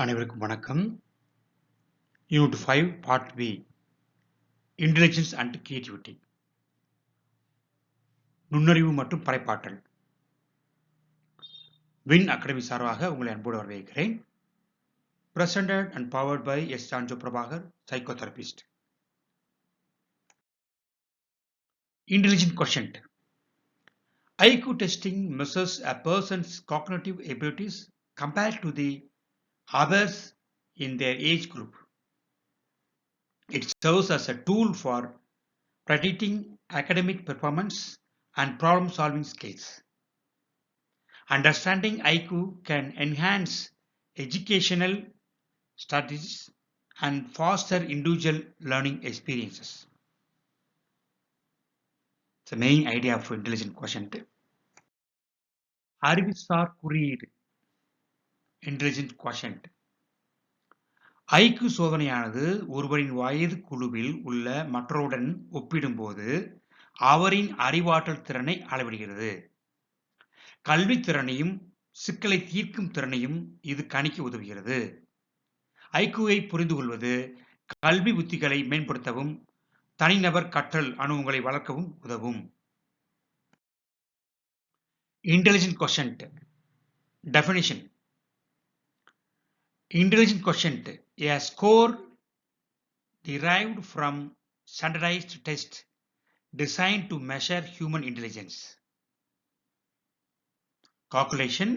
அனைவருக்கும் வணக்கம். Unit 5 part B intelligence and creativity நுண்ணறிவு மற்றும் படைப்பாற்றல். வின் அகாடமி சார்பாக உங்களை அன்போடு வரவேற்கிறேன். Presented and powered by S Sanjo Prabhakar, psychotherapist. Intelligent quotient. IQ testing measures a person's cognitive abilities compared to the others in their age group. It serves as a tool for predicting academic performance and problem-solving skills. Understanding IQ can enhance educational strategies and foster individual learning experiences. It's the main idea of intelligent quotient. அறிவுசார் குறியீடு intelligent quotient. IQ சோதனையானது ஒருவரின் வயது குழுவில் உள்ள மற்றவருடன் ஒப்பிடும்போது அவரின் அறிவாற்றல் திறனை அளவிடுகிறது. கல்வித் திறனையும் சிக்கலை தீர்க்கும் திறனையும் இது கணிக்க உதவுகிறது. ஐக்யூவை புரிந்து கொள்வது கல்வி உத்திகளை மேம்படுத்தவும் தனிநபர் கற்றல் அனுபவங்களை வளர்க்கவும் உதவும். Intelligent quotient definition. Intelligent quotient, a score derived from standardized tests designed to measure human intelligence. Calculation.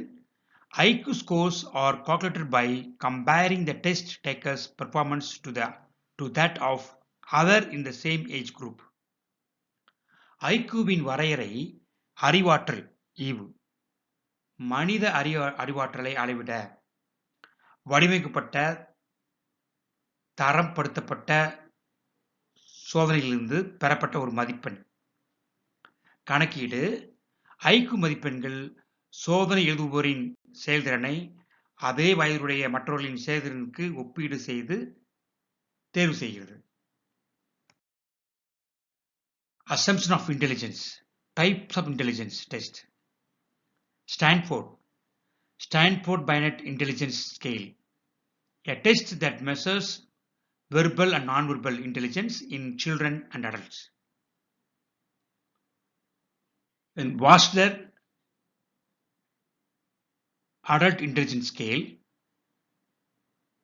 IQ scores are calculated by comparing the test taker's performance to that of other in the same age group. ஐக்யூவின் வரையறை அறிவாற்றல் ஈவு. மனித அறிவாற்றலை அளவிட வடிவமைக்கப்பட்ட தரப்படுத்தப்பட்ட சோதனையிலிருந்து பெறப்பட்ட ஒரு மதிப்பெண். கணக்கீடு. ஐக்யூ மதிப்பெண்கள் சோதனை எழுதுபவரின் செயல்திறனை அதே வயதுடைய மற்றவர்களின் செயல்திறனுக்கு ஒப்பீடு செய்து தேர்வு செய்கிறது. Assumption of intelligence. Types of intelligence test. Stanford Binet Intelligence Scale, a test that measures verbal and non-verbal intelligence in children and adults. And Wasler Adult Intelligence Scale,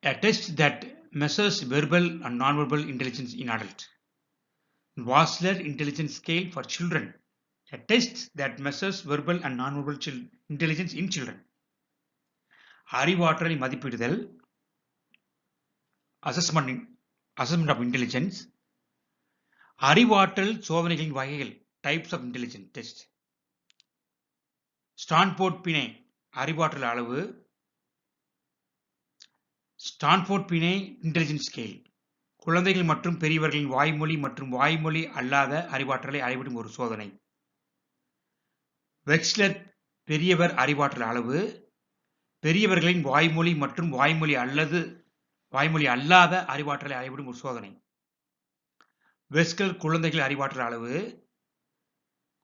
a test that measures verbal and non-verbal intelligence in adults. Wasler Intelligence Scale for Children, a test that measures verbal and non-verbal intelligence in children. அறிவாற்றலை மதிப்பிடுதல் assessment of intelligence. அறிவாற்றல் சோதனைகளின் வகைகள் types of intelligence test. Stanford Binet அறிவாற்றல் அளவு. Stanford பினே intelligence scale குழந்தைகள் மற்றும் பெரியவர்களின் வாய்மொழி மற்றும் வாய்மொழி அல்லாத அறிவாற்றலை அளவிடும் ஒரு சோதனை. வெக்ஸ்லர் பெரியவர் அறிவாற்றல் அளவு பெரியவர்களின் வாய்மொழி மற்றும் வாய்மொழி அல்லாத அறிவாற்றலை அளவிடும் ஒரு சோதனை. வெஸ்கல் குழந்தைகள் அறிவாற்றல் அளவு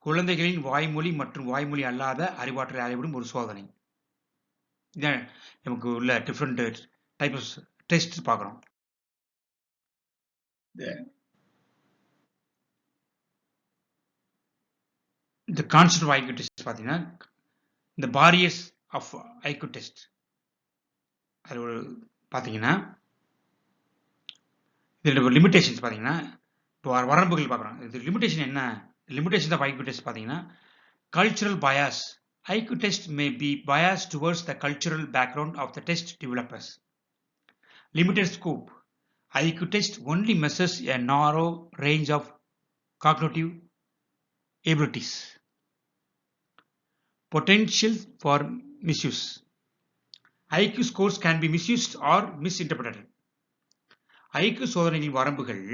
குழந்தைகளின் வாய்மொழி மற்றும் வாய்மொழி அல்லாத அறிவாற்றலை அளவிடும் ஒரு சோதனை. இதான் நமக்கு உள்ள டிஃப்ரெண்ட் டைப் ஆஃப் டெஸ்ட் பார்க்குறோம். இந்த கான்செப்ட் ஆஃப் ஐக்யூ டெஸ்ட் பார்த்தீங்கன்னா இந்த பாரியஸ் ஆஃப் ஐக்யூ டெஸ்ட் அது ஒரு பார்த்தீங்கன்னா இதோட லிமிடேஷன்ஸ் பார்த்தீங்கன்னா இப்போ வரம்புகள் பார்க்குறோம். இது லிமிடேஷன் என்ன? லிமிடேஷன் ஆஃப் ஐக்யூ டெஸ்ட் பார்த்தீங்கன்னா cultural bias. IQ test may be bias towards the cultural background of the test developers. Limited scope. IQ test only measures a narrow range of cognitive abilities. Potential for misuse. IQ scores can be misused or misinterpreted. IQ சோதனைகளின் வரம்புகள்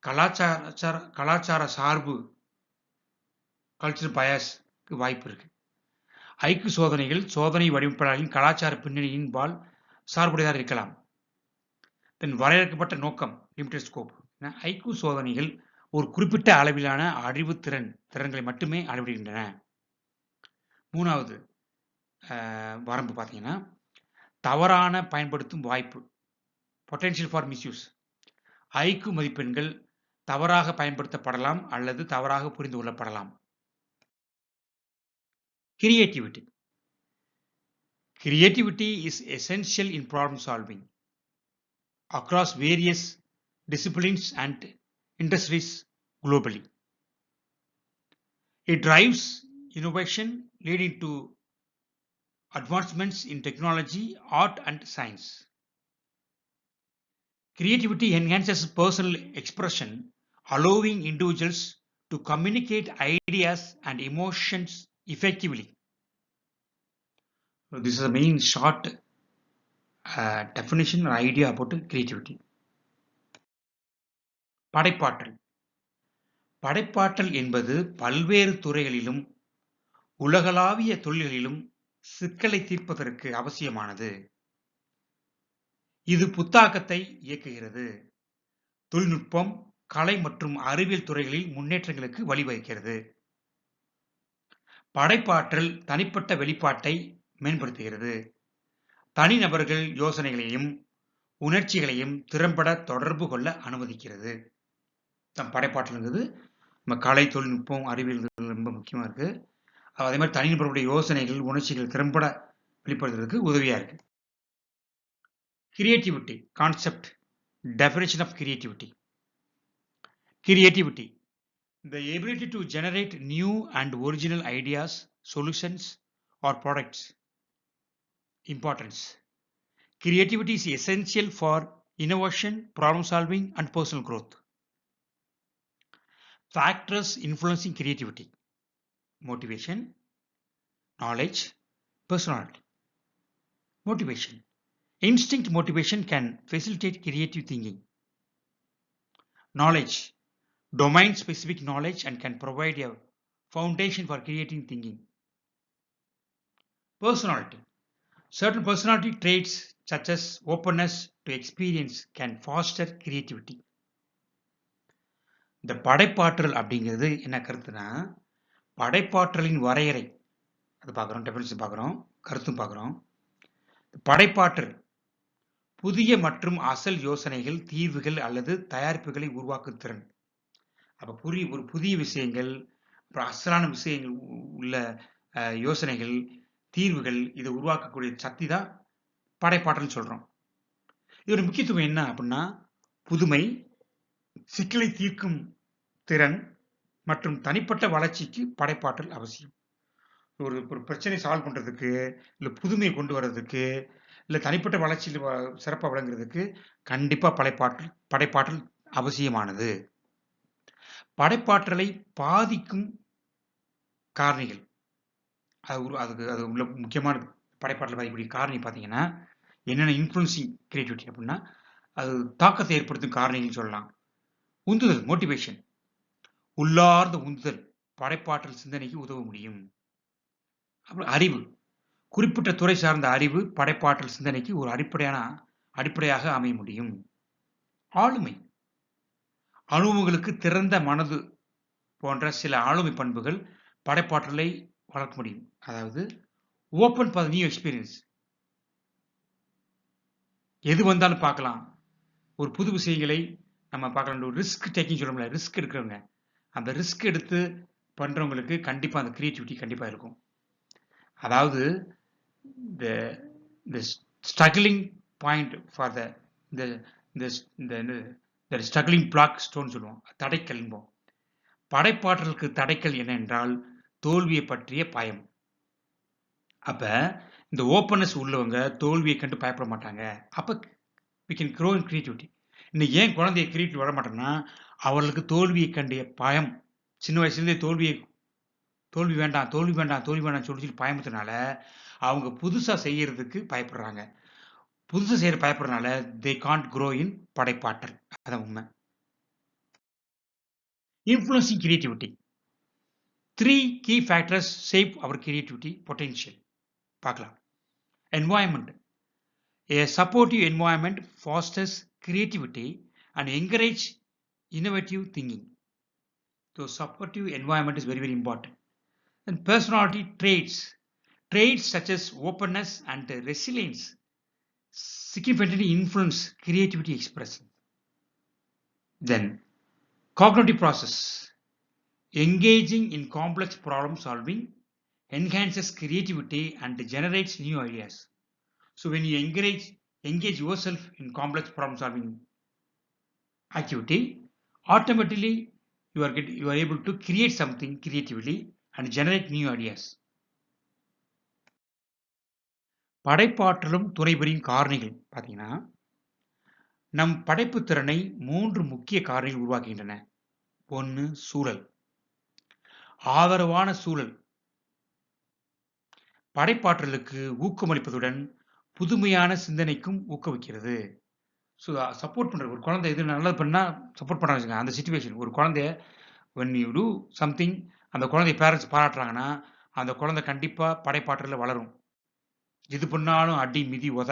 கலாச்சார சார்பு cultural பயாஸ்க்கு வாய்ப்பு இருக்கு. IQ சோதனைகள் சோதனை வடிவமைப்பாளர்களின் கலாச்சார பின்னணியின்பால் சார்புடையதாக இருக்கலாம். வரையறுக்கப்பட்ட நோக்கம் லிமிடெட் ஸ்கோப். ஐக்யூ சோதனைகள் ஒரு குறிப்பிட்ட அளவிலான அறிவு திறன்களை மட்டுமே அளவிடுகின்றன. மூணாவது வரம்பு பார்த்தீங்கன்னா தவறான பயன்படுத்தும் வாய்ப்பு, பொட்டென்ஷியல் ஃபார் மிஸ்யூஸ். ஐக்கு மதிப்பெண்கள் தவறாக பயன்படுத்தப்படலாம் அல்லது தவறாக புரிந்து கொள்ளப்படலாம். Creativity. Creativity is essential in problem solving across various disciplines and industries globally. It drives innovation leading to advancements in technology, art, and science. Creativity enhances personal expression, allowing individuals to communicate ideas and emotions effectively. So this is the main short definition or idea about creativity. படைப்பாற்றல். படைப்பாற்றல் என்பது பல்வேறு துறைகளிலும் உலகளாவிய தொழில்களிலும் சிக்கலை தீர்ப்பதற்கு அவசியமானது. இது புத்தாக்கத்தை இயக்குகிறது, தொழில்நுட்பம், கலை மற்றும் அறிவியல் துறைகளில் முன்னேற்றங்களுக்கு வழிவகுக்கிறது. படைப்பாற்றல் தனிப்பட்ட வெளிப்பாட்டை மேம்படுத்துகிறது, தனிநபர்கள் யோசனைகளையும் உணர்ச்சிகளையும் திறம்பட தொடர்பு கொள்ள அனுமதிக்கிறது. படைப்பாற்றல்ங்கிறது நம்ம கலை, தொழில்நுட்பம், அறிவியல் ரொம்ப முக்கியமா இருக்கு. அதே மாதிரி தனிநபர்களுடைய யோசனைகள், உணர்ச்சிகள் திறம்பட வெளிப்படுத்துறதுக்கு உதவியா இருக்கு. Creativity concept. Definition of creativity. Creativity, the ability to generate new and original ideas, solutions, or products. Importance. Creativity is essential for innovation, problem solving, and personal growth. Factors influencing creativity: motivation, knowledge, personality. Motivation. Instinct motivation can facilitate creative thinking. Knowledge. Domain-specific knowledge and can provide a foundation for creative thinking. Personality. Certain personality traits such as openness to experience can foster creativity. இந்த படைப்பாற்றல் அப்படிங்கிறது என்ன கருத்துனா, படைப்பாற்றலின் வரையறை அது பார்க்குறோம், definition பார்க்குறோம், கருத்தும் பார்க்குறோம். படைப்பாற்றல் புதிய மற்றும் அசல் யோசனைகள், தீர்வுகள் அல்லது தயாரிப்புகளை உருவாக்கும் திறன். அப்போ ஒரு புதிய விஷயங்கள், அப்புறம் அசலான விஷயங்கள் உள்ள யோசனைகள், தீர்வுகள், இதை உருவாக்கக்கூடிய சக்தி தான் படைப்பாற்றல் சொல்றோம். இதோட முக்கியத்துவம் என்ன அப்படின்னா, புதுமை, சிக்கலை தீர்க்கும் திறன் மற்றும் தனிப்பட்ட வளர்ச்சிக்கு படைப்பாற்றல் அவசியம். ஒரு பிரச்சனை சால்வ் பண்றதுக்கு, இல்லை புதுமையை கொண்டு வர்றதுக்கு, இல்லை தனிப்பட்ட வளர்ச்சியில் சிறப்பாக விளங்குறதுக்கு கண்டிப்பா படைப்பாற்றல் அவசியமானது. படைப்பாற்றலை பாதிக்கும் காரணிகள், அது உள்ள முக்கியமான படைப்பாற்றல் பாதிக்கக்கூடிய காரணி பார்த்தீங்கன்னா என்னென்ன இன்ஃப்ளூயன்சிங் கிரியேட்டிவிட்டி அப்படின்னா, அது தாக்கத்தை ஏற்படுத்தும் காரணிகள் சொல்லலாம். உந்துதல், மோட்டிவேஷன், உள்ளார்ந்த உந்துதல் படைப்பாற்றல் சிந்தனைக்கு உதவ முடியும். அப்புறம் அறிவு, குறிப்பிட்ட துறை சார்ந்த அறிவு படைப்பாற்றல் சிந்தனைக்கு ஒரு அடிப்படையாக அமைய முடியும். ஆளுமை, அனுபவங்களுக்கு திறந்த மனது போன்ற சில ஆளுமை பண்புகள் படைப்பாற்றலை வளர்க்க முடியும். அதாவது ஓப்பன் ஃபார் நியூ எக்ஸ்பீரியன்ஸ், எது வந்தாலும் பார்க்கலாம், ஒரு புது விஷயங்களை நம்ம பார்க்கலாம். ஒரு ரிஸ்க் டேக்கிங் சொல்ல, ரிஸ்க் எடுக்கிறவங்க, அந்த ரிஸ்க் எடுத்து பண்றவங்களுக்கு கண்டிப்பா அந்த கிரியேட்டிவிட்டி கண்டிப்பா இருக்கும். அதாவது the struggling point for the struggling block stone சொல்லுவோம், தடைக்கல். படைப்பாற்றலுக்கு தடைக்கல் என்ன என்றால் தோல்வியை பற்றிய பயம். அப்ப இந்த ஓப்பனஸ் உள்ளவங்க தோல்வியை கண்டு பயப்பட மாட்டாங்க. அப்ப we can grow in creativity. இன்னைக்கு ஏன் குழந்தைய கிரியேட்டிவ் வர மாட்டேன்னா, அவர்களுக்கு தோல்வியை கண்டிய பயம். சின்ன வயசுலேருந்தே தோல்வி வேண்டாம் சொல்லி பயமுத்தினால அவங்க புதுசா செய்யறதுக்கு பயப்படுறாங்க. புதுசா செய்யற பயப்படுறதுனால they can't grow in படைப்பாற்றல். அதான் உண்மை. Influencing creativity. 3 key factors shape our creativity potential. பார்க்கலாம். Environment. A supportive environment fosters creativity and encourage innovative thinking. So supportive environment is very, very important. And personality traits such as openness and resilience significantly influence creativity expression. Then, cognitive process. Engaging in complex problem solving enhances creativity and generates new ideas. So when you engage yourself in complex problem solving activity, automatically you are able to create something creatively and generate new ideas. படைப்பாற்றலும் துணைபுரியும் காரணிகள் பார்த்தீங்கன்னா, நம் படைப்பு திறனை 3 முக்கிய காரணிகள் உருவாக்குகின்றன. 1 சூழல். ஆதரவான சூழல் படைப்பாற்றலுக்கு ஊக்கமளிப்பதுடன் புதுமையான சிந்தனைக்கும் ஊக்குவிக்கிறது. ஸோ சப்போர்ட் பண்ற ஒரு குழந்தை எது நல்லது பண்ணா சப்போர்ட் பண்றாங்க. அந்த சிச்சுவேஷன் ஒரு குழந்தைய when you do something அந்த குழந்தை பேரண்ட்ஸ் பாராட்டுறாங்கன்னா, அந்த குழந்தை கண்டிப்பா படைப்பாற்றல வளரும். எது பண்ணாலும் அடி, மிதி, உத,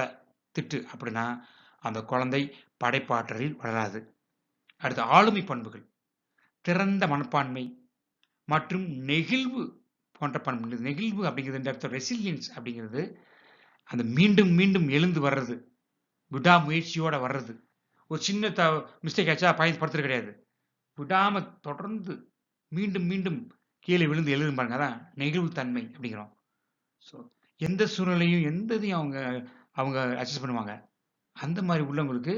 திட்டு அப்படின்னா அந்த குழந்தை படைப்பாற்றலில் வளராது. அடுத்து ஆளுமை பண்புகள். திறந்த மனப்பான்மை மற்றும் நெகிழ்வு போன்ற பண்புகள். நெகிழ்வு அப்படிங்கிறது இந்த இடத்துல ரெசிலியன்ஸ் அப்படிங்கிறது அந்த மீண்டும் மீண்டும் எழுந்து வர்றது, விடாமுயற்சியோட வர்றது. ஒரு சின்ன மிஸ்டேக் ஆச்சா பயன்படுத்துறது கிடையாது. விடாம தொடர்ந்து மீண்டும் மீண்டும் கீழே விழுந்து எழுதும் பாருங்க, அதான் நெகிழ்வு தன்மை அப்படிங்கிறோம். ஸோ எந்த சூழ்நிலையும் எந்த இதையும் அவங்க அட்ஜஸ்ட் பண்ணுவாங்க. அந்த மாதிரி உள்ளவங்களுக்கு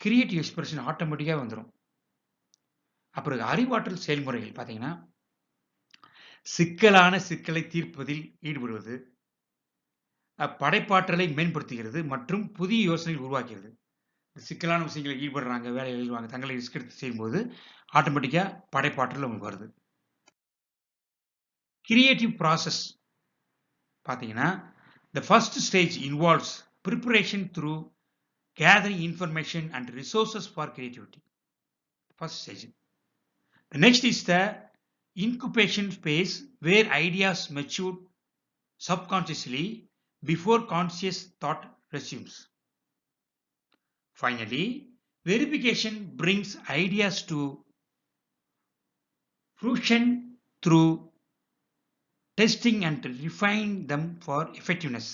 கிரியேட்டிவ் எக்ஸ்பிரஷன் ஆட்டோமேட்டிக்காக வந்துடும். அப்புறம் அறிவாற்றல் செயல்முறைகள் பார்த்தீங்கன்னா, சிக்கலான சிக்கலை தீர்ப்பதில் ஈடுபடுவது, படைப்பாற்றலை மேம்படுத்துகிறது மற்றும் புதிய யோசனைகள் உருவாக்குகிறது. சிக்கலான விஷயங்களை ஈடுபடுறாங்க, வேலையில் எழுதுவாங்க, தங்களை ரிஸ்க் எடுத்து செய்யும்போது ஆட்டோமேட்டிக்காக படைப்பாற்றல் உங்களுக்கு வருது. கிரியேட்டிவ் ப்ராசஸ் பார்த்தீங்கன்னா, the first stage involves preparation through gathering information and resources for creativity. First stage. The next is the incubation phase where ideas mature subconsciously before conscious thought resumes. Finally, verification brings ideas to fruition through testing and refine them for effectiveness.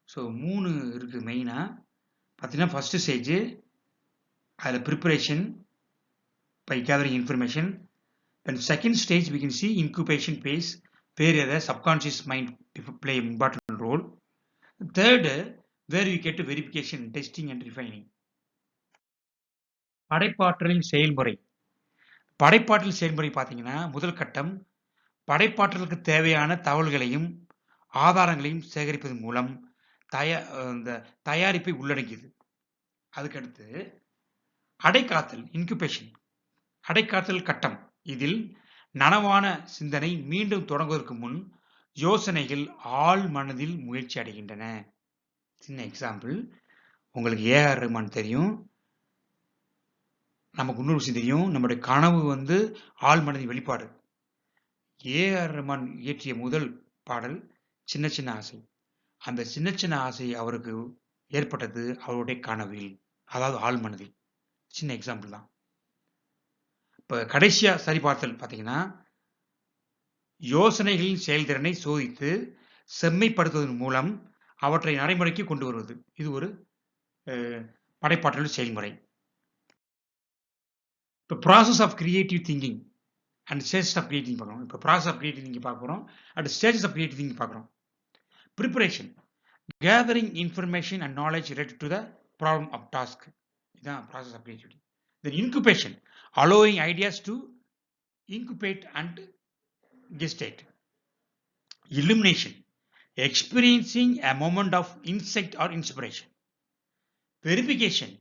So 3 இருக்கு மெயினாக பார்த்தீங்கன்னா, first stage அதில் preparation by gathering information. Then second stage we can see incubation phase where the subconscious mind play an important role. Third, where we get to verification, testing and refining. படைப்பாற்றலின் செயல்முறை. படைப்பாற்றல் செயல்முறை பார்த்தீங்கன்னா, முதல் கட்டம் படைப்பாற்றலுக்கு தேவையான தகவல்களையும் ஆதாரங்களையும் சேகரிப்பதன் மூலம் தயாரிப்பை உள்ளடங்கியது. அதுக்கடுத்து அடைக்காத்தல் இன்குபேஷன், அடைக்காத்தல் கட்டம். இதில் நனவான சிந்தனை மீண்டும் தொடங்குவதற்கு முன் யோசனைகள் ஆழ் மனதில் முயற்சி அடைகின்றன. சின்ன எக்ஸாம்பிள், உங்களுக்கு ஏஆர் ரஹ்மான் தெரியும், நமக்கு இன்னொரு விஷயம் தெரியும், நம்முடைய கனவு ஆழ் மனதின் வெளிப்பாடு. ஏஆர் ரஹ்மான் இயற்றிய முதல் பாடல் சின்ன சின்ன ஆசை. அந்த சின்ன சின்ன ஆசை அவருக்கு ஏற்பட்டது அவருடைய கனவில், அதாவது ஆழ்மனதில். சின்ன எக்ஸாம்பிள் தான். இப்போ கடைசியா சரிபார்த்தல் பார்த்தீங்கன்னா, யோசனைகளின் செயல்திறனை சோதித்து செம்மைப்படுத்துவதன் மூலம் அவற்றை நடைமுறைக்கு கொண்டு வருவது. இது ஒரு படைப்பாற்றல் செயல்முறை. இப்போ process of creative thinking and stages of creative பார்க்குறோம். இப்போ ப்ராசஸ் ஆஃப் கிரியேட்டிவ் திங்கிங் பார்க்க போகிறோம். And stages of creative thinking பார்க்குறோம். Preparation, gathering information and knowledge related to the problem of task. This is process of creativity. Then incubation, allowing ideas to incubate and gestate. Illumination, experiencing a moment of insight or inspiration. Verification,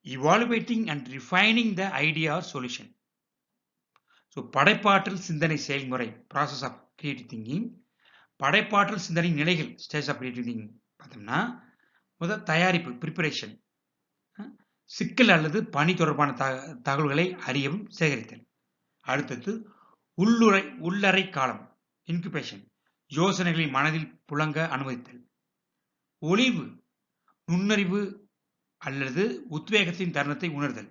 evaluating and refining the idea or solution. So, படைப்பாற்றல் சிந்தனை செயல்முறை, process of creative thinking. படைப்பாற்றல் சிந்தனை நிலைகள், stage of creative thinking பார்த்தோம்னா, முதல் தயாரிப்பு preparation, சிக்கல் அல்லது பணி தொடர்பான தகவல்களை அறியவும் சேகரித்தல். அடுத்தது உள்ளறை காலம் இன்குபேஷன், யோசனைகளை மனதில் புழங்க அனுமதித்தல். ஒளிவு நுண்ணறிவு அல்லது உத்வேகத்தின் தருணத்தை உணர்தல்.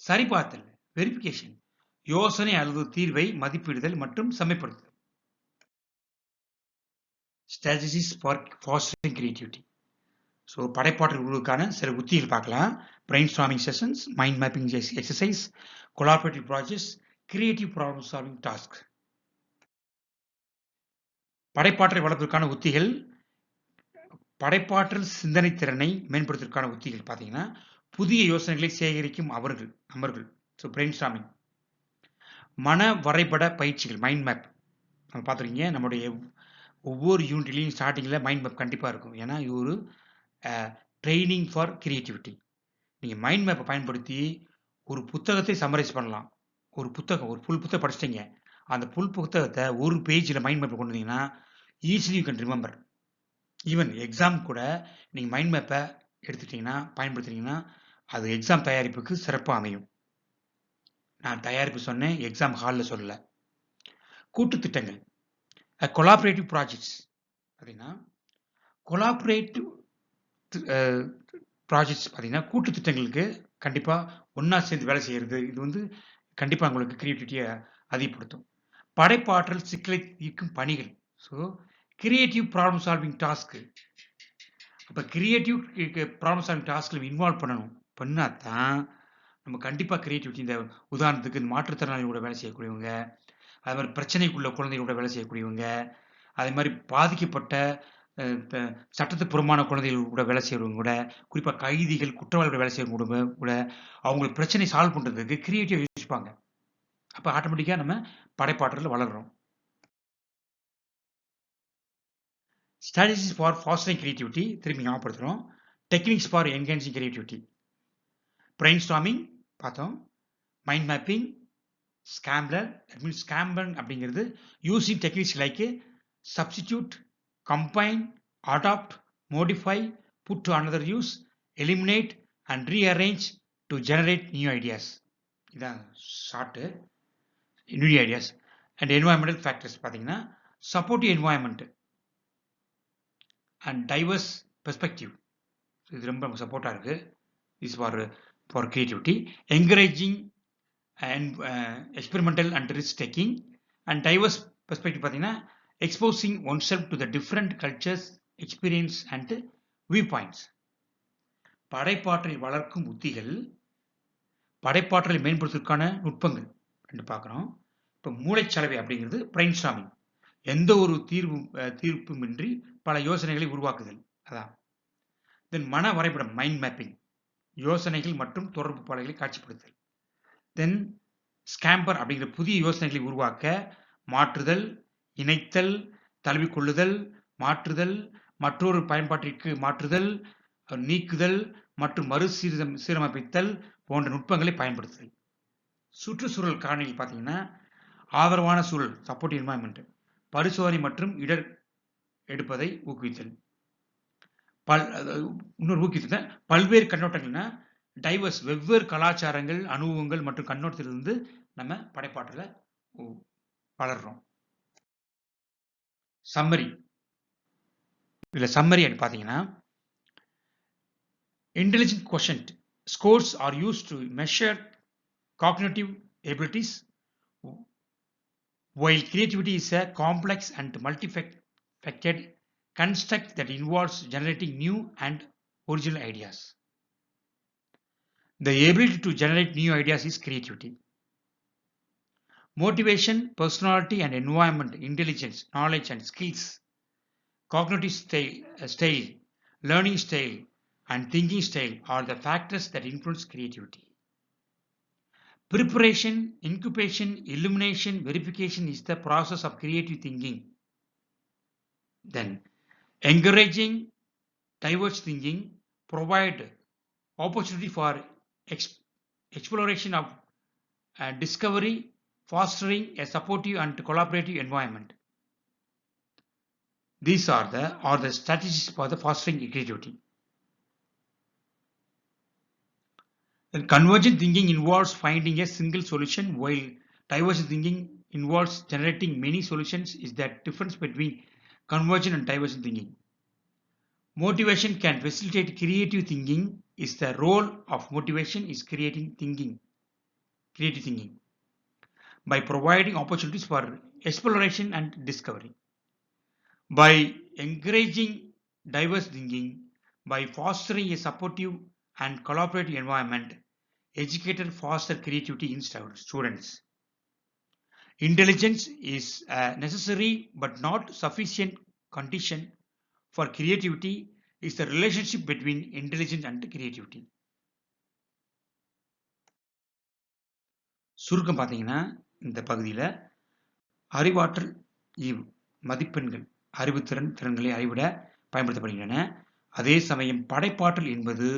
சரிபார்த்தல் வெரிஃபிகேஷன், யோசனை அல்லது தீர்வை மதிப்பிடுதல் மற்றும் செம்மைப்படுத்துதல். Strategies for fostering creativity. So படைப்பாற்றல் குழுவுக்கான சில உத்திகள் பார்க்கலாம். Brain storming sessions, mind mapping exercise, collaborative projects, creative problem solving task. படைப்பாற்றல் வளர்ப்பதற்கான உத்திகள், படைப்பாற்றல் சிந்தனை திறனை மேம்படுத்துவதற்கான உத்திகள் பார்த்தீங்கன்னா, புதிய யோசனைகளை சேகரிக்கும் அமர்கள். So brain storming. மன வரைபட பயிற்சிகள், மைண்ட் மேப். நம்ம பார்த்துருக்கீங்க, நம்முடைய ஒவ்வொரு யூனிட்லையும் ஸ்டார்டிங்கில் மைண்ட் மேப் கண்டிப்பாக இருக்கும். ஏன்னா இது ஒரு ட்ரைனிங் ஃபார் கிரியேட்டிவிட்டி. நீங்கள் மைண்ட் மேப்பை பயன்படுத்தி ஒரு புத்தகத்தை சம்மரைஸ் பண்ணலாம். ஒரு ஃபுல் புத்தகம் படிச்சிட்டிங்க, அந்த ஃபுல் புத்தகத்தை ஒரு பேஜில் மைண்ட் மேப்பை கொண்டு வந்தீங்கன்னா easily you can remember. Even exam கூட நீங்கள் மைண்ட் மேப்பை எடுத்துட்டிங்கன்னா பயன்படுத்துனீங்கன்னா அது எக்ஸாம் தயாரிப்புக்கு சிறப்பாக அமையும். நான் தயாரிப்பு சொன்னேன், எக்ஸாம் ஹாலில் சொல்லலை. கூட்டு திட்டங்கள், கொலாபரேட்டிவ் ப்ராஜெக்ட்ஸ் அப்படின்னா, கொலாபரேட்டிவ் ப்ராஜெக்ட்ஸ் பார்த்தீங்கன்னா கூட்டு திட்டங்களுக்கு கண்டிப்பாக ஒன்றா சேர்ந்து வேலை செய்கிறது. இது கண்டிப்பாக உங்களுக்கு கிரியேட்டிவிட்டியை அதிகப்படுத்தும். படைப்பாற்றல் சிக்கலை தீர்க்கும் பணிகள். So creative problem solving task. அப்போ கிரியேட்டிவ் ப்ராப்ளம் சால்விங் டாஸ்கில் இன்வால்வ் பண்ணால் தான் நம்ம கண்டிப்பாக கிரியேட்டிவிட்டி, இந்த உதாரணத்துக்கு இந்த மாற்றுத்திறனாளிகளோட வேலை செய்யக்கூடியவங்க, அது மாதிரி பிரச்சனைக்குள்ள குழந்தைகளோட வேலை செய்யக்கூடியவங்க, அதே மாதிரி பாதிக்கப்பட்ட சட்டத்துக்கு புறமான குழந்தைகள் கூட வேலை செய்கிறவங்க கூட, குறிப்பாக கைதிகள், குற்றவாளிகளோட வேலை செய்யறவங்க கூட அவங்களுக்கு பிரச்சனை சால்வ் பண்ணுறதுக்கு கிரியேட்டிவ் யோசிப்பாங்க. அப்போ ஆட்டோமேட்டிக்காக நம்ம படைப்பாற்றலில் வளர்கிறோம். ஸ்ட்ராட்டஜிஸ் ஃபார் ஃபாஸ்டரிங் கிரியேட்டிவிட்டி திரும்பி ஞாபகப்படுத்துகிறோம். Techniques for enhancing creativity. Brainstorming பார்த்தோம். Mind mapping, SCAMPER. That means SCAMPER அப்படிங்கிறது using techniques like substitute, combine, adapt, modify, put to another use, eliminate and rearrange to generate new ideas. இதான் short. New ideas. And environmental factors பார்த்தீங்கன்னா, supportive environment and diverse perspective. இது ரொம்ப சப்போர்ட்டாக இருக்குது. Is for creativity. Encouraging and experimental and risk taking. And diverse perspective பார்த்தீங்கன்னா, exposing oneself to the different cultures, experience and viewpoints. படைப்பாற்றலை வளர்க்கும் உத்திகள், படைப்பாற்றலை மேம்படுத்துவதற்கான நுட்பங்கள் என்று பார்க்குறோம். இப்போ மூளைச்சலவை அப்படிங்கிறது பிரெயின் ஸ்டார்மிங். எந்த ஒரு தீர்ப்புமின்றி பல யோசனைகளை உருவாக்குதல், அதான். தென் மன வரைபடம், மைண்ட் மேப்பிங், யோசனைகள் மற்றும் தொடர்பு பாதைகளை காட்சிப்படுத்தல். தென் ஸ்கேம்பர் அப்படிங்கிற புதிய யோசனைகளை உருவாக்க மாற்றுதல், இணைத்தல், தழுவிக்கொள்ளுதல், மாற்றுதல், மற்றொரு பயன்பாட்டிற்கு மாற்றுதல், நீக்குதல் மற்றும் சீரமைத்தல் போன்ற நுட்பங்களை பயன்படுத்துதல். சுற்றுச்சூழல் காரணிகள் பார்த்தீங்கன்னா, ஆதரவான சூழல், சப்போர்ட்டிவ் என்வாயன்மெண்ட், பரிசோதனை மற்றும் இடர் எடுப்பதை ஊக்குவித்தல். பல்வேறு கண்ணோட்டங்கள்னா டைவர்ஸ், வெவ்வேறு கலாச்சாரங்கள், அனுபவங்கள் மற்றும் கண்ணோட்டத்திலிருந்து நம்ம படைப்பாற்றலை வளர்றோம். சம்மரி. இதில் சம்மரி பார்த்தீங்கன்னா, intelligent quotient scores are used to measure cognitive abilities, while creativity is a complex and multifaceted construct that involves generating new and original ideas. The ability to generate new ideas is creativity. Motivation, personality and environment, intelligence, knowledge and skills, cognitive style, learning style and thinking style are the factors that influence creativity. Preparation, incubation, illumination, verification is the process of creative thinking. Then, encouraging diverse thinking provide opportunity for exploration of discovery, fostering a supportive and collaborative environment. These are the strategies for the fostering creativity. Then convergent thinking involves finding a single solution, while divergent thinking involves generating many solutions. Is that difference between convergent and divergent thinking? Motivation can facilitate creative thinking. Is the role of motivation is creative thinking by providing opportunities for exploration and discovery. By encouraging diverse thinking, By fostering a supportive and collaborative environment, educators foster creativity in students. Intelligence is a necessary but not sufficient condition for creativity is the relationship between intelligence and creativity. சுருக்கம் பார்த்தீங்கன்னா இந்த பகுதியில் அறிவாற்றல் மதிப்பெண்கள் அறிவுத்திறன் திறன்களை அறிவிட பயன்படுத்தப்படுகின்றன. அதே சமயம் படைப்பாற்றல் என்பது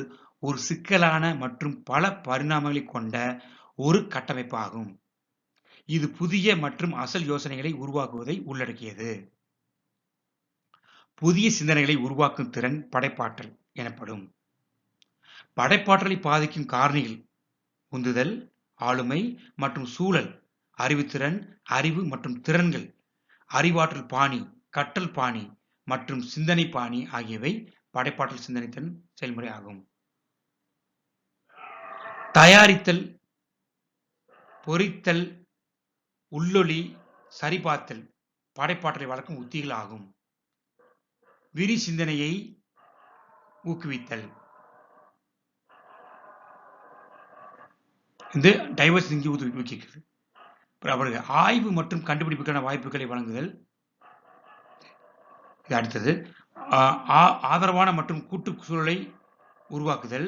ஒரு சிக்கலான மற்றும் பல பரிணாமங்களை கொண்ட ஒரு கட்டமைப்பு ஆகும். இது புதிய மற்றும் அசல் யோசனைகளை உருவாக்குவதை உள்ளடக்கியது. புதிய சிந்தனைகளை உருவாக்கும் திறன் படைப்பாற்றல் எனப்படும். படைப்பாற்றலை பாதிக்கும் காரணிகள் உந்துதல், ஆளுமை மற்றும் சூழல், அறிவுத்திறன், அறிவு மற்றும் திறன்கள், அறிவாற்றல் பாணி, கற்றல் பாணி மற்றும் சிந்தனை பாணி ஆகியவை படைப்பாற்றல் சிந்தனை திறன் செயல்முறை ஆகும். தயாரித்தல், பொறித்தல், உள்ளொளி, சரிபார்த்தல் படைப்பாற்றலை வளர்க்கும் உத்திகள் ஆகும். விரி சிந்தனையை ஊக்குவித்தல், இந்த டைவர்ஸ் திங்கிங் ஊக்குவிக்கிறது. அவர்கள் ஆய்வு மற்றும் கண்டுபிடிப்புக்கான வாய்ப்புகளை வழங்குதல். இது அடுத்தது ஆதரவான மற்றும் கூட்டு சூழலை உருவாக்குதல்.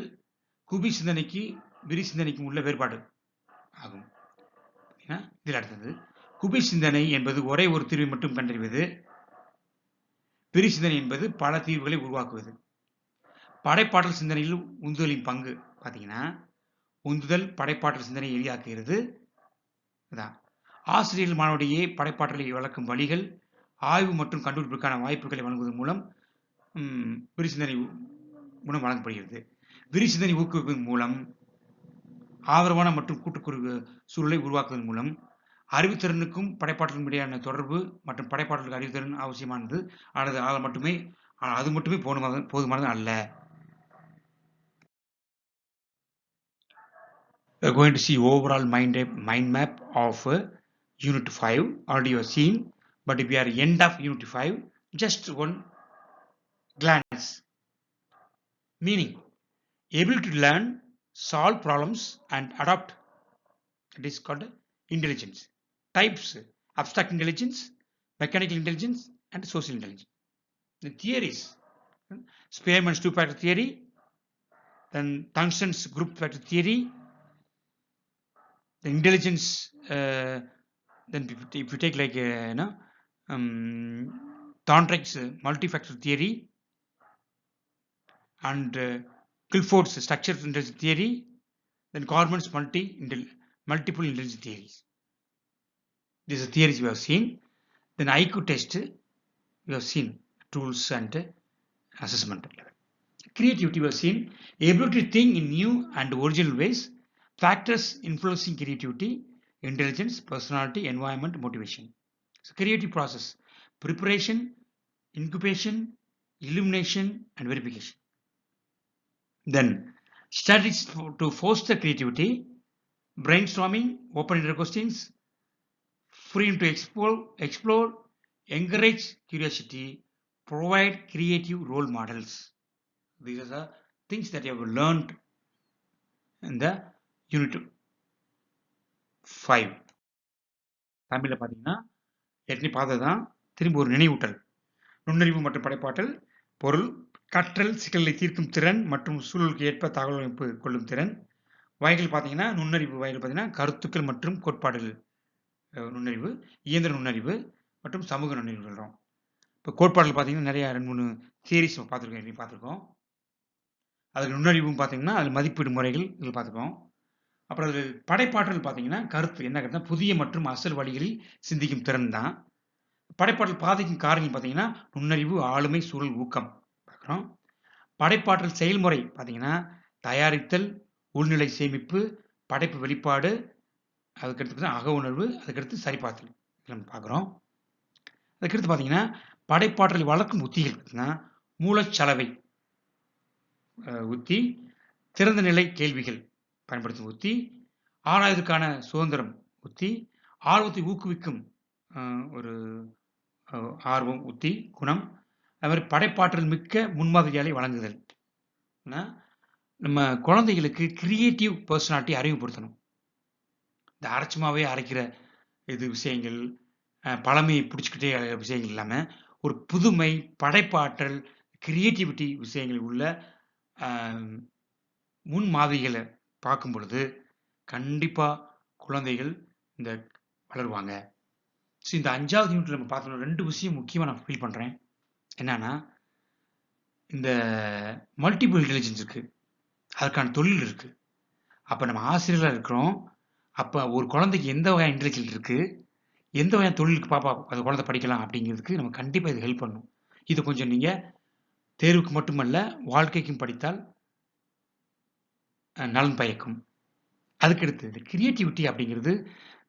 குபி சிந்தனைக்கு விரி சிந்தனைக்கும் உள்ள வேறுபாடு ஆகும். இதில் அடுத்தது குபி சிந்தனை என்பது ஒரே ஒரு தீர்வை மட்டும் கண்டறிவது. விரி சிந்தனை என்பது பல தீர்வுகளை உருவாக்குவது. படைப்பாற்றல் சிந்தனையில் உந்துதலின் பங்கு பார்த்தீங்கன்னா உந்துதல் படைப்பாற்றல் சிந்தனை எளிதாக்குகிறது. ஆசிரியர்கள் மாணவரிடையே படைப்பாற்றலை வளர்க்கும் வழிகள், ஆய்வு மற்றும் கண்டுபிடிப்புக்கான வாய்ப்புகளை வழங்குவதன் மூலம் விரி சிந்தனை மூலம் வழங்கப்படுகிறது. விரி சிந்தனை ஊக்குவிப்பதன் மூலம் ஆதரவான மற்றும் கூட்டு சூழலை உருவாக்குவதன் மூலம் அறிவுத்திறனுக்கும் படைப்பாற்றலும் இடையான தொடர்பு மற்றும் படைப்பாற்றலுக்கு அறிவுத்திறன் அவசியமானது. அது மட்டுமே போதுமானது அல்ல. We are going to see overall mind map of Unit 5. Already you have seen, but if we are end of Unit 5, just one glance. Meaning, able to learn, solve problems and adapt. It is called intelligence. Types: abstract intelligence, mechanical intelligence, and social intelligence. The theories: Spearman's two-factor theory, then Tungsten's group factor theory. The intelligence, then if you take like Thorndike's multi-factor theory and Clifford's structured intelligence theory, then Gorman's multiple intelligence theories. These are theories we have seen. Then IQ test we have seen, tools and assessment level. Creativity we have seen, ability to think in new and original ways. Factors influencing creativity: intelligence, personality, environment, motivation. So creative process: preparation, incubation, illumination, and verification. Then strategies to foster creativity: brainstorming, open-ended questions, freedom to explore, encourage curiosity, provide creative role models. These are the things that you have learned in the Unit 5. தமிழில் பார்த்தீங்கன்னா ஏற்கனவே பார்த்ததுதான், திரும்ப ஒரு நினைவூட்டல். நுண்ணறிவு மற்றும் படைப்பாற்றல், பொருள், கற்றல், சிக்கல்களை தீர்க்கும் திறன் மற்றும் சூழலுக்கு ஏற்ப தகவல் அமைப்பு கொள்ளும் திறன். வகைகள் பார்த்தீங்கன்னா நுண்ணறிவு வகைகள் பார்த்தீங்கன்னா கருத்துக்கள் மற்றும் கோட்பாடுகள் நுண்ணறிவு, இயந்திர நுண்ணறிவு மற்றும் சமூக நுண்ணறிவு சொல்கிறோம். இப்போ கோட்பாடுகள் பார்த்தீங்கன்னா நிறைய 2-3 தியரிஸ் பார்த்துருக்கோம். அதுக்கு நுண்ணறிவும் பார்த்தீங்கன்னா அது மதிப்பீடு முறைகள் இதில் பார்த்துருக்கோம். அப்புறம் அது படைப்பாற்றல் பார்த்தீங்கன்னா கருத்து என்ன கருத்து, புதிய மற்றும் அசல் வழிகளில் சிந்திக்கும் திறன் தான். படைப்பாற்றல் பாதிக்கும் காரணம் பார்த்தீங்கன்னா நுண்ணறிவு, ஆளுமை, சூழல், ஊக்கம் பார்க்குறோம். படைப்பாற்றல் செயல்முறை பார்த்தீங்கன்னா தயாரித்தல், உள்நிலை சேமிப்பு, படைப்பு வெளிப்பாடு, அதுக்கடுத்து அக உணர்வு, அதுக்கடுத்து சரிபார்த்தல் நம்ம பார்க்குறோம். அதுக்கடுத்து பார்த்தீங்கன்னா படைப்பாற்றலை வளர்க்கும் உத்திகள் பார்த்தீங்கன்னா மூலச்சலவை உத்தி, திறந்த நிலை கேள்விகள் பயன்படுத்தும் உத்தி, ஆராய்வதற்கான சுதந்திரம் உத்தி, ஆர்வத்தை ஊக்குவிக்கும் ஒரு ஆர்வம் உத்தி குணம், அது மாதிரி படைப்பாற்றல் மிக்க முன்மாதிரியாலை வழங்குதல் நம்ம குழந்தைகளுக்கு கிரியேட்டிவ் பர்சனாலிட்டி அறிமுகப்படுத்தணும். இந்த அரைச்சுமாவே அரைக்கிற இது விஷயங்கள், பழமையை பிடிச்சுக்கிட்டே விஷயங்கள் இல்லாம, ஒரு புதுமை, படைப்பாற்றல், கிரியேட்டிவிட்டி விஷயங்கள் உள்ள அ முன்மாதிரிகள பார்க்கும் பொழுது, கண்டிப்பா குழந்தைகள் இந்த வளருவாங்க. ஸோ இந்த 5வது யூனிட்ல நம்ம பார்த்தோம்னா 2 விஷயம் முக்கியமா நான் ஃபீல் பண்றேன். என்னன்னா, இந்த மல்டிபிள் இன்டெலிஜென்ஸ் இருக்கு. அதற்கான தொழில் இருக்கு. அப்ப நம்ம ஆசிரியரா இருக்கிறோம். அப்ப ஒரு குழந்தைக்கு எந்த வகையான இன்டெலிஜென்ட் இருக்கு, எந்த வகையான தொழிலுக்கு அந்த குழந்தை படிக்கலாம் அப்படிங்கிறதுக்கு நம்ம கண்டிப்பா இது ஹெல்ப் பண்ணும். இது கொஞ்சம் நீங்க தேர்வுக்கு மட்டுமல்ல, வாழ்க்கைக்கும் படித்தால் நலன் பயக்கும். அதுக்கு அடுத்தது கிரியேட்டிவிட்டி அப்படிங்கிறது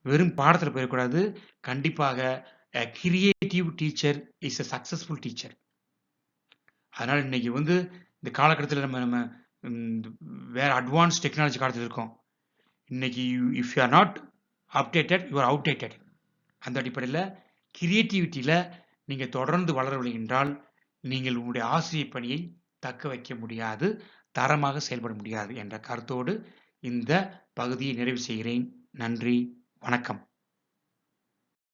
வெறும் பாடத்துல போயிடக்கூடாது. கண்டிப்பாக creative teacher is a successful teacher. அதனால இன்னைக்கு வந்து இந்த காலகட்டத்துல நம்ம நம்ம வேற அட்வான்ஸ் டெக்னாலஜி காலத்துல இருக்கோம். இன்னைக்கு if you are not updated you are outdated. அந்த அடிப்படையில் கிரியேட்டிவிட்டியில நீங்க தொடர்ந்து வளரவில்லை என்றால் நீங்கள் உங்களுடைய ஆசிரியர் பணியை தக்க வைக்க முடியாது, தரமாக செயல்பட முடியாது என்ற கருத்தோடு இந்த பகுதியை நிறைவு செய்கிறேன். நன்றி, வணக்கம்.